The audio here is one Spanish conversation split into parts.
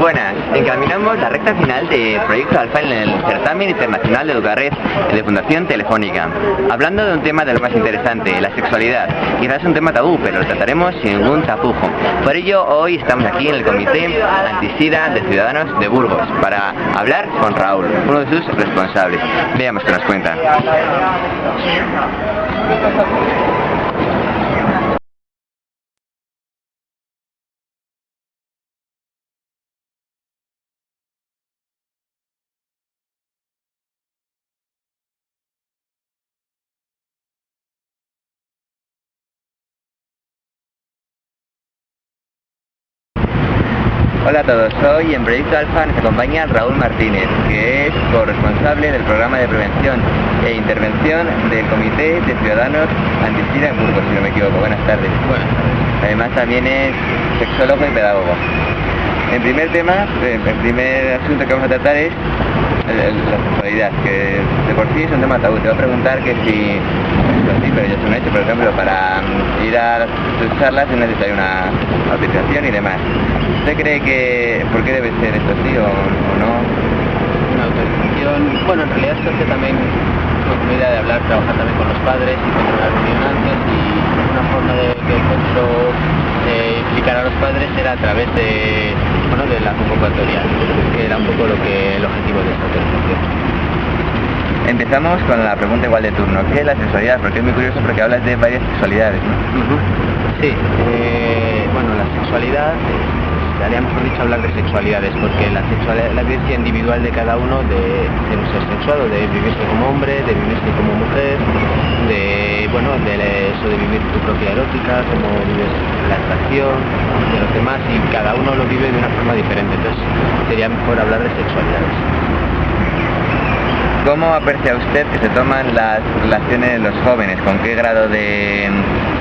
Buenas, encaminamos la recta final de Proyecto Alfa en el Certamen Internacional de Educarred de Fundación Telefónica, hablando de un tema de lo más interesante, la sexualidad. Quizás es un tema tabú, pero lo trataremos sin ningún tapujo. Por ello, hoy estamos aquí en el Comité Antisida de Ciudadanos de Burgos para hablar con Raúl, uno de sus responsables. Veamos qué nos cuenta. Hola a todos, hoy en Proyecto Alfa nos acompaña Raúl Martínez, que es corresponsable del programa de prevención e intervención del Comité de Ciudadanos Antisida en Burgos, si no me equivoco. Buenas tardes. Buenas tardes. Además también es sexólogo y pedagogo. El primer asunto que vamos a tratar es la sexualidad, que de por sí es un tema tabú. Te voy a preguntar que si es así, pero ya es un hecho, por ejemplo, para ir a tus charlas es necesaria una autorización y demás. ¿Usted cree que por qué debe ser esto así o no? Una autorización, bueno, en realidad se hace también con la idea de hablar, trabajar también con los padres y con una reunión antes, y una forma de que el centro implicar a los padres era a través de la convocatoria, que era un poco el objetivo de esta autorización. Empezamos con la pregunta igual de turno. ¿Qué es la sexualidad? Porque es muy curioso porque hablas de varias sexualidades, ¿no? Sí, la sexualidad, sería mejor dicho hablar de sexualidades, porque la sexualidad es la vivencia individual de cada uno de un ser sexuado, de vivirse como hombre, de vivirse como mujer, de vivir tu propia erótica, cómo vives la atracción de los demás, y cada uno lo vive de una forma diferente, entonces sería mejor hablar de sexualidades. ¿Cómo aprecia usted que se toman las relaciones de los jóvenes? ¿Con qué grado de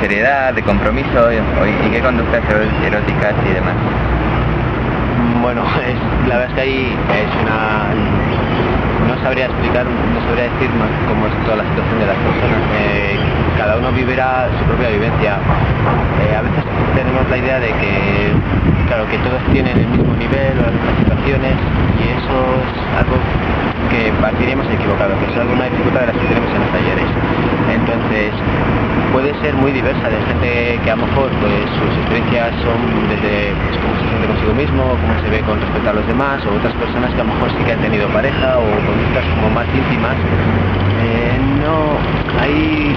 seriedad, de compromiso y qué conductas eróticas y demás? Bueno, la verdad es que ahí no sabría explicar, no sabría decir cómo es toda la situación de las personas. Cada uno vivirá su propia vivencia. A veces tenemos la idea de que, claro, que todos tienen el mismo nivel o las mismas situaciones, y eso es algo que partiríamos equivocado, que es alguna dificultad de las que tenemos en los talleres. Entonces, puede ser muy diversa, de gente que a lo mejor pues sus experiencias son desde cómo se siente consigo mismo, cómo se ve con respecto a los demás, o otras personas que a lo mejor sí que han tenido pareja o conductas como más íntimas. Ahí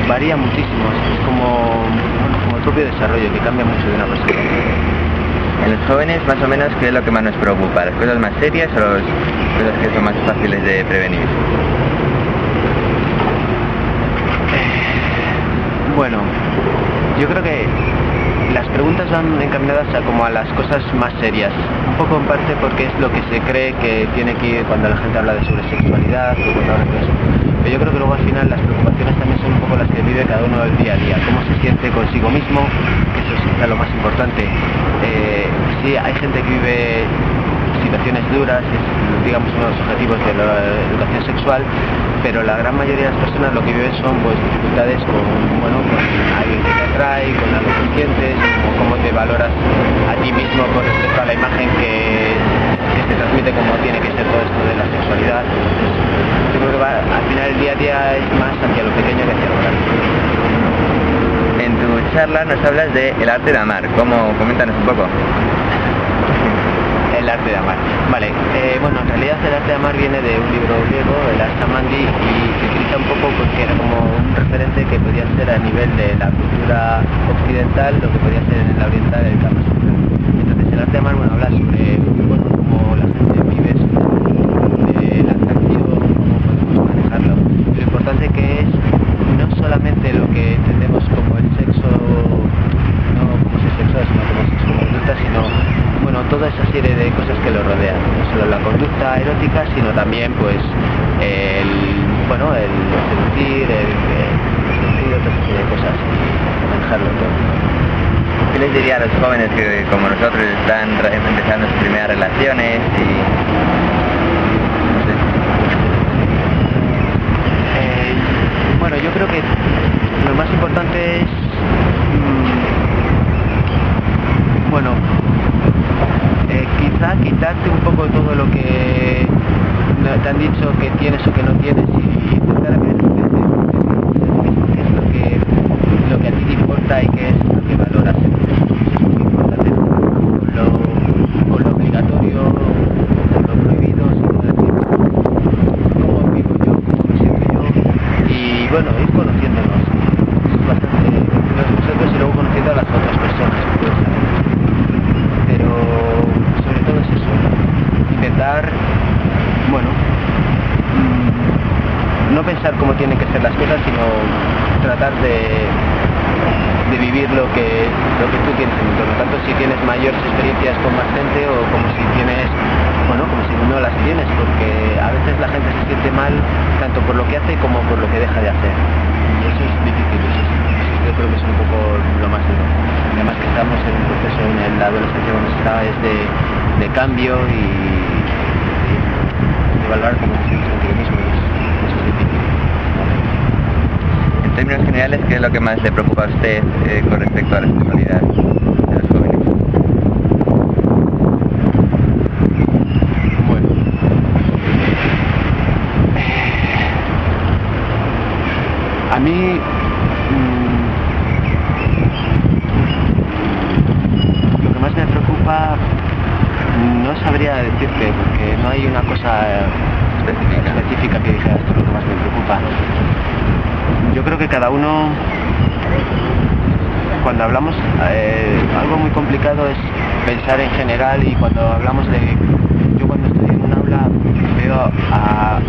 varía muchísimo, es como el propio desarrollo, que cambia mucho de una persona a otra. En los jóvenes, más o menos, ¿qué es lo que más nos preocupa? ¿Las cosas más serias o las cosas que son más fáciles de prevenir? Bueno, yo creo que las preguntas van encaminadas a las cosas más serias, un poco en parte porque es lo que se cree que tiene que ir cuando la gente habla sobre sexualidad o cuando habla de eso. Pero yo creo que luego al final las preocupaciones también son un poco las que vive cada uno del día a día, cómo se siente consigo mismo, que eso es quizá lo más importante. Sí, hay gente que vive situaciones duras, es, digamos, uno de los objetivos de la educación sexual, pero la gran mayoría de las personas lo que viven son pues dificultades con alguien que te atrae, con algo que sientes, o cómo te valoras a ti mismo con respecto a la imagen que te transmite, como tiene que ser todo esto de la sexualidad. Entonces, yo creo que al final el día a día es más hacia lo pequeño que hacia lo grande. En tu charla nos hablas de el arte de amar. Coméntanos un poco. El arte de amar. Vale, en realidad el arte de amar viene de un libro griego, el Ars Amandi, y se utiliza un poco porque era como un referente que podía ser a nivel de la cultura occidental, lo que podía ser en la oriental el Kama Sutra. Entonces el arte de amar, habla sobre cómo la gente vive, sobre la atracción, cómo podemos manejarlo. Lo importante que es no solamente lo que entendemos como el sexo, no como ser sexual, sino como sexo como conducta, sino toda esa serie de cosas que lo rodean, no solo la conducta erótica, sino también pues el seducir, otra serie de cosas, manejarlo todo. ¿Qué les diría a los jóvenes que, como nosotros, están empezando sus primeras relaciones yo creo que lo más importante es charla, quitarte un poco todo lo que te han dicho que tienes o que no tienes y intentar ver qué es lo que a ti te importa y qué es lo que valoras. Eso es muy importante, con lo obligatorio, con lo prohibido, sin decir cómo vivo yo, cómo me siento yo, y bueno, ir conociéndonos. Es bastante nosotros y luego conociendo a las otras personas, pues, pero sobre todo es eso, intentar, bueno, no pensar cómo tienen que ser las cosas, sino tratar de vivir lo que tú tienes en tu entorno, tanto si tienes mayores experiencias con más gente o como si tienes, bueno, como si no las tienes, porque a veces la gente se siente mal tanto por lo que hace como por lo que deja de hacer, y eso es difícil, yo creo que es un poco lo más duro. Además que estamos en un proceso en la adolescencia cuando se está es de cambio y de valorar como te sientes contigo mismo, eso es difícil. En términos generales, ¿qué es lo que más le preocupa a usted con respecto a la sexualidad de los jóvenes? Bueno, a mí lo que más me preocupa no sabría decirte, porque no hay una cosa específica que dijera esto es lo que más me preocupa. Yo creo que cada uno, cuando hablamos, algo muy complicado es pensar en general, y cuando hablamos yo cuando estoy en un aula veo a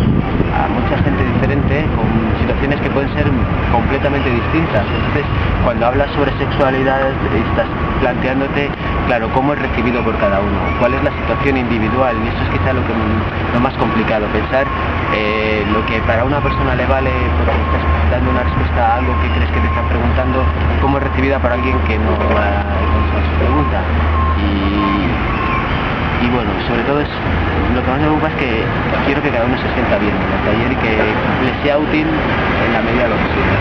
mucha gente diferente con situaciones que pueden ser completamente distintas. Entonces, cuando hablas sobre sexualidad, estás planteándote, claro, cómo es recibido por cada uno, cuál es la situación individual, y eso es quizá lo más complicado, pensar lo que para una persona le vale porque estás dando una respuesta a algo que crees que te están preguntando, cómo es recibida para alguien que no ha contestado su pregunta. Y bueno, sobre todo lo que más me preocupa es que quiero que cada uno se sienta bien en el taller y que le sea útil en la medida de lo posible.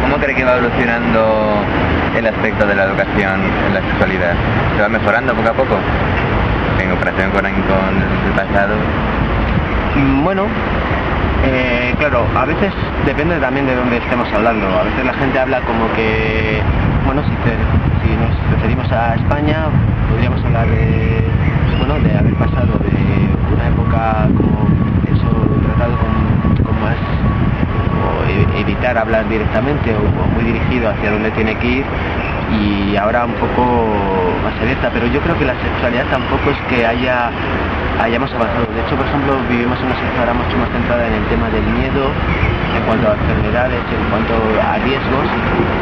¿Cómo cree que va evolucionando el aspecto de la educación en la sexualidad? ¿Se va mejorando poco a poco en comparación con el pasado? Bueno, claro, a veces depende también de dónde estemos hablando. A veces la gente habla como que, bueno, si nos referimos a España, podríamos hablar de haber pasado de una época como eso, tratado con más, o evitar hablar directamente o muy dirigido hacia donde tiene que ir, y ahora un poco más abierta, pero yo creo que la sexualidad tampoco es que hayamos avanzado. De hecho, por ejemplo, vivimos una sociedad mucho más centrada en el tema del miedo en cuanto a enfermedades, en cuanto a riesgos,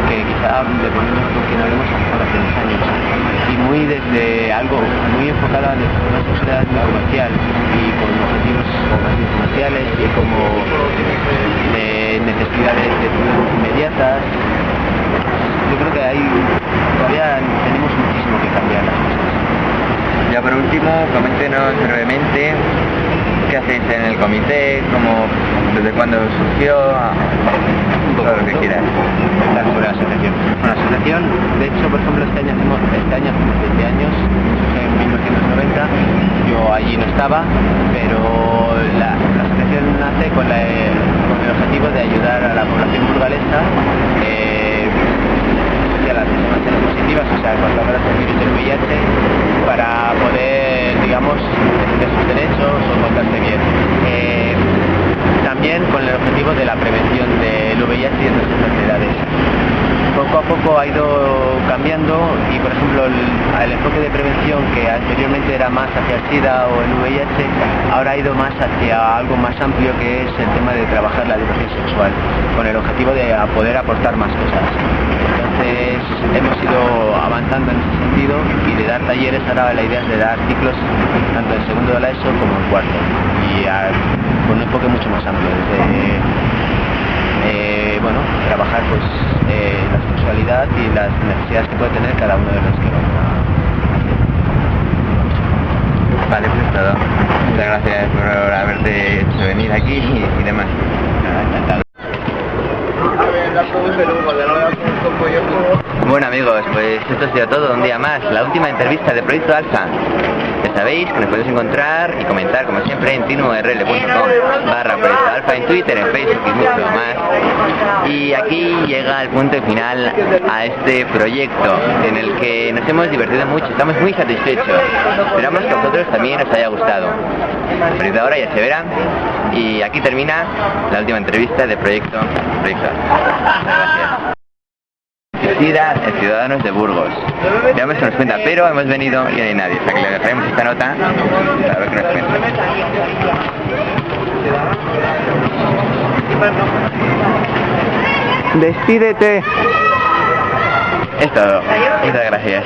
que quizá dependiendo con quien hablemos hace unos años, y muy desde algo muy enfocado en una sociedad muy comercial y con objetivos más comerciales y como de necesidades inmediatas. Yo creo que todavía tenemos muchísimo que cambiar las cosas. Ya por último, coméntenos brevemente qué hacéis en el comité, desde cuándo surgió, todo lo que quieras. Sobre la asociación. Bueno, la asociación, de hecho, por ejemplo, este año hacemos 20 años, en 1990, yo allí no estaba, pero la asociación nace con el objetivo de ayudar a la población burgalesa a las discriminaciones positivas, o sea, cuando hablas del virus del VIH, para poder, digamos, defender sus derechos o contarse bien. También con el objetivo de la prevención del VIH y de otras enfermedades. Poco a poco ha ido cambiando y, por ejemplo, el enfoque de prevención, que anteriormente era más hacia el SIDA o el VIH, ahora ha ido más hacia algo más amplio, que es el tema de trabajar la educación sexual, con el objetivo de poder aportar más cosas. Entonces hemos ido avanzando en ese sentido, y de dar talleres ahora la idea es de dar ciclos tanto en segundo de la ESO como en cuarto, y con un enfoque mucho más amplio, desde trabajar pues la sexualidad y las necesidades que puede tener cada uno de los que van a hacer. Vale, pues todo. Muchas gracias por haberte hecho venir aquí y demás. Encantado. Bueno amigos, pues esto ha sido todo, un día más, la última entrevista de Proyecto Alfa. Ya sabéis que nos podéis encontrar y comentar como siempre en tinuurl.com/Proyecto Alfa, en Twitter, en Facebook y mucho más. Y aquí llega el punto final a este proyecto en el que nos hemos divertido mucho, estamos muy satisfechos. Esperamos que a vosotros también os haya gustado. A partir de ahora ya se verá. Y aquí termina la última entrevista de Proyecto Alfa. Muchas gracias. El Ciudadanos de Burgos. Veamos qué nos cuenta, pero hemos venido y no hay nadie, o sea que le dejaremos esta nota para ver qué nos cuenta. Despídete. Es todo. Muchas gracias.